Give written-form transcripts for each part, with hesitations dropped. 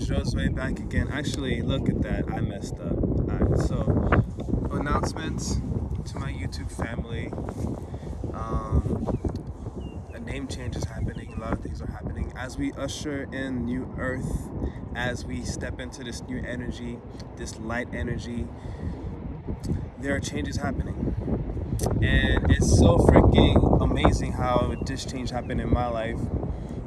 Josue back again. Actually, look at that. I messed up. Alright, so announcements to my YouTube family. A name change is happening. A lot of things are happening as we usher in new earth, as we step into this new energy, this light energy. There are changes happening, and it's so freaking amazing how this change happened in my life.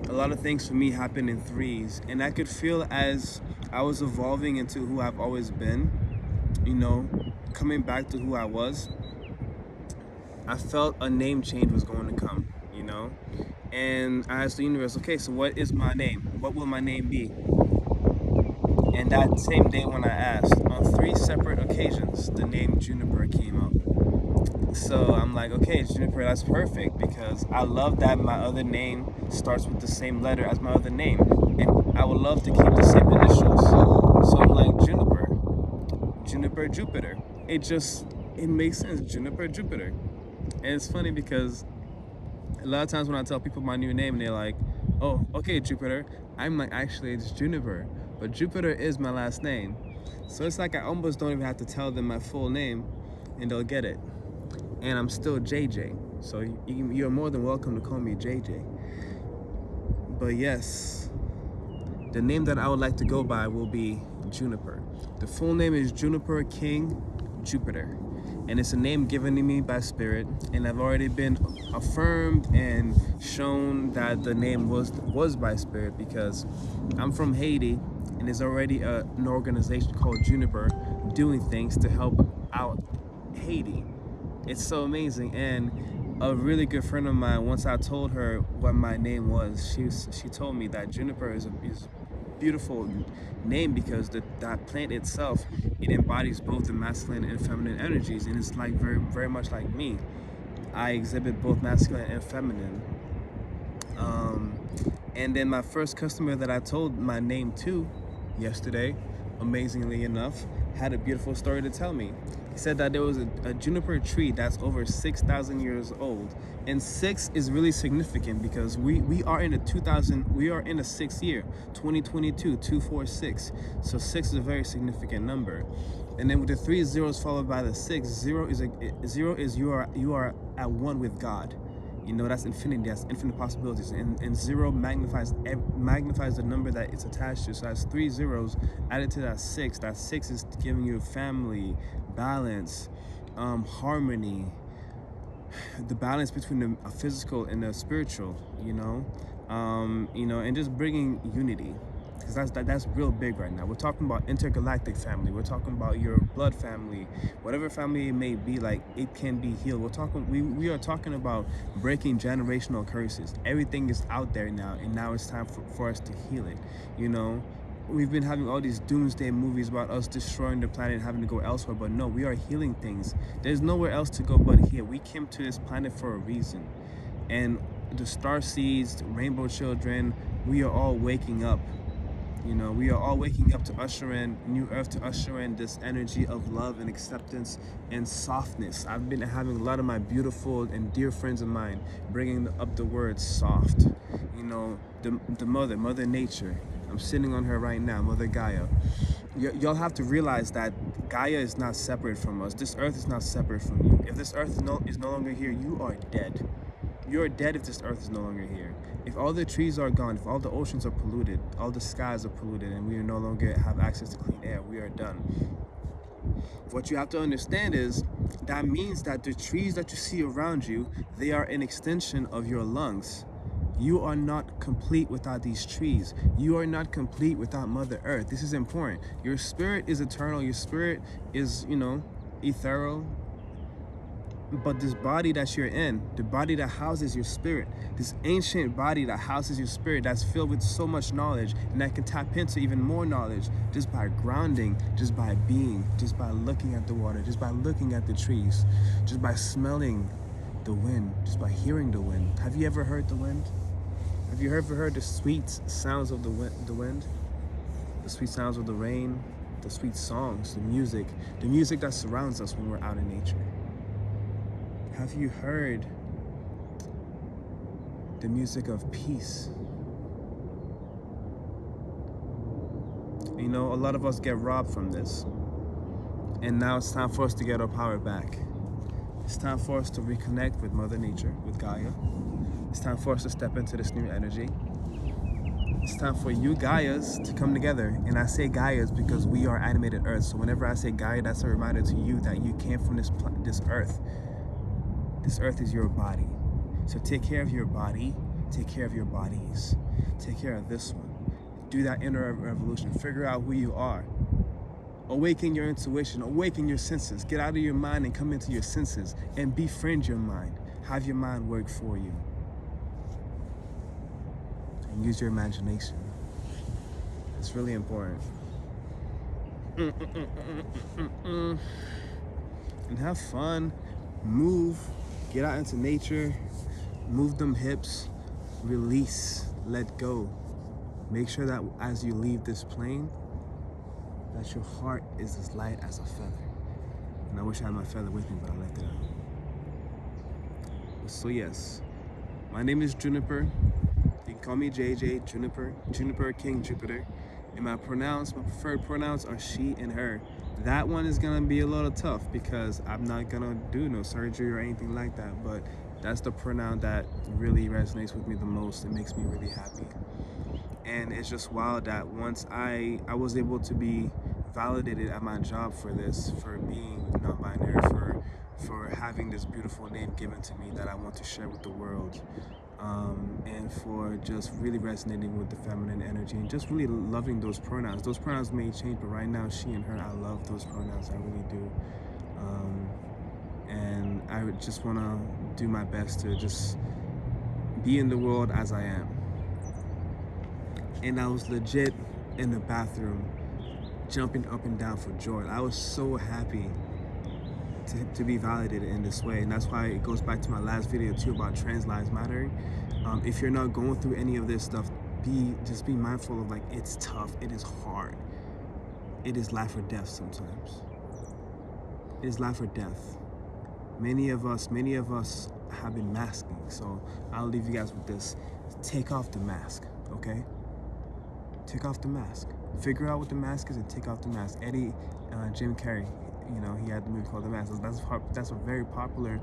A lot of things for me happened in threes, and I could feel as I was evolving into who I've always been, coming back to who I was. I felt a name change was going to come, and I asked the universe, okay, so what is my name? What will my name be? And that same day when I asked, on 3 separate occasions, the name Juniper came up. So I'm like, okay, Juniper, that's perfect, because I love that my other name starts with the same letter as my other name, and I would love to keep the same initials. So I'm like, Juniper Jupiter. It makes sense, Juniper Jupiter. And it's funny because a lot of times when I tell people my new name, they're like, oh, okay, Jupiter. I'm like, actually, it's Juniper, but Jupiter is my last name. So it's like I almost don't even have to tell them my full name, and they'll get it. And I'm still JJ, so you're more than welcome to call me JJ. But yes, the name that I would like to go by will be Juniper. The full name is Juniper King Jupiter, and it's a name given to me by Spirit, and I've already been affirmed and shown that the name was by Spirit, because I'm from Haiti, and there's already an organization called Juniper doing things to help out Haiti. It's so amazing. And a really good friend of mine, once I told her what my name was, she told me that Juniper is a beautiful name, because that plant itself, it embodies both the masculine and feminine energies, and it's like very, very much like me. I exhibit both masculine and feminine. And then my first customer that I told my name to yesterday, amazingly enough, had a beautiful story to tell me. He said that there was a juniper tree that's over 6,000 years old, and 6 is really significant because we are in the 6th year, 2022, 246. So 6 is a very significant number. And then with the 3 zeros followed by the 6, 0 is you are at one with God. That's infinity, that's infinite possibilities, and 0 magnifies the number that it's attached to. So that's 3 zeros added to that 6. That 6 is giving you family, balance, harmony, the balance between the physical and the spiritual, and just bringing unity. Because that's real big right now. We're talking about intergalactic family. We're talking about your blood family, whatever family it may be. Like, it can be healed. We are talking about breaking generational curses. Everything is out there now, and now it's time for us to heal it. We've been having all these doomsday movies about us destroying the planet and having to go elsewhere, but no, we are healing things. There's nowhere else to go but here. We came to this planet for a reason, and the star seeds, the rainbow children, we are all waking up. We are all waking up to usher in new earth, to usher in this energy of love and acceptance and softness. I've been having a lot of my beautiful and dear friends of mine bringing up the word soft. The mother nature. I'm sitting on her right now, Mother Gaia. Y'all have to realize that Gaia is not separate from us. This earth is not separate from you. If this earth is no longer here, you are dead. You are dead if this earth is no longer here. If all the trees are gone, if all the oceans are polluted, all the skies are polluted, and we no longer have access to clean air, we are done. What you have to understand is that means that the trees that you see around you, they are an extension of your lungs. You are not complete without these trees. You are not complete without Mother Earth. This is important. Your spirit is eternal. Your spirit is, ethereal. But this body that you're in, the body that houses your spirit, this ancient body that houses your spirit, that's filled with so much knowledge, and that can tap into even more knowledge just by grounding, just by being, just by looking at the water, just by looking at the trees, just by smelling the wind, just by hearing the wind. Have you ever heard the wind? Have you ever heard the sweet sounds of the wind? The sweet sounds of the rain, the sweet songs, the music that surrounds us when we're out in nature. Have you heard the music of peace? You know, a lot of us get robbed from this. And now it's time for us to get our power back. It's time for us to reconnect with Mother Nature, with Gaia. It's time for us to step into this new energy. It's time for you Gaias to come together. And I say Gaias because we are animated Earth. So whenever I say Gaia, that's a reminder to you that you came from this Earth. This Earth is your body. So take care of your body. Take care of your bodies. Take care of this one. Do that inner revolution. Figure out who you are. Awaken your intuition. Awaken your senses. Get out of your mind and come into your senses. And befriend your mind. Have your mind work for you. And use your imagination. It's really important. And have fun. Move. Get out into nature. Move them hips. Release. Let go. Make sure that as you leave this plane, that your heart is as light as a feather. And I wish I had my feather with me, but I left it out. So yes, my name is Juniper. You can call me JJ, Juniper King Jupiter. And my preferred pronouns are she and her. That one is gonna be a little tough because I'm not gonna do no surgery or anything like that, but that's the pronoun that really resonates with me the most. It makes me really happy. And it's just wild that once I was able to be validated at my job for this, for being non-binary, for having this beautiful name given to me that I want to share with the world, and for just really resonating with the feminine energy and just really loving those pronouns. Those pronouns may change, but right now, she and her, I love those pronouns, I really do. And I just want to do my best to just be in the world as I am. And I was legit in the bathroom jumping up and down for joy. I was so happy to be validated in this way. And that's why it goes back to my last video too about trans lives mattering. If you're not going through any of this stuff, just be mindful of, like, it's tough, it is hard. It is life or death sometimes. It is life or death. Many of us have been masking. So I'll leave you guys with this. Take off the mask, okay? Take off the mask. Figure out what the mask is and take off the mask. Jim Carrey, you know, he had the movie called The Mask. That's a very popular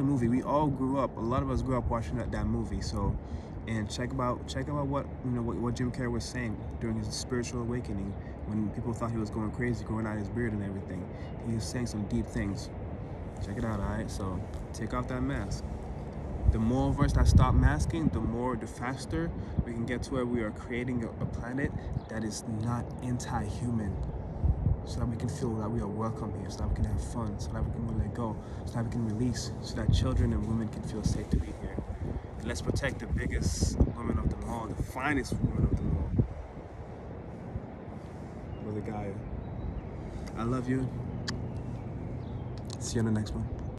movie. We all grew up. A lot of us grew up watching that movie. So, and check about what, you know, what Jim Carrey was saying during his spiritual awakening when people thought he was going crazy, growing out his beard and everything. He was saying some deep things. Check it out, all right? So take off that mask. The more of us that stop masking, the faster we can get to where we are creating a planet that is not anti-human, so that we can feel that we are welcome here, so that we can have fun, so that we can let go, so that we can release, so that children and women can feel safe to be here. And let's protect the biggest women of them all, the finest women of them all. Brother Gaia, I love you. See you on the next one.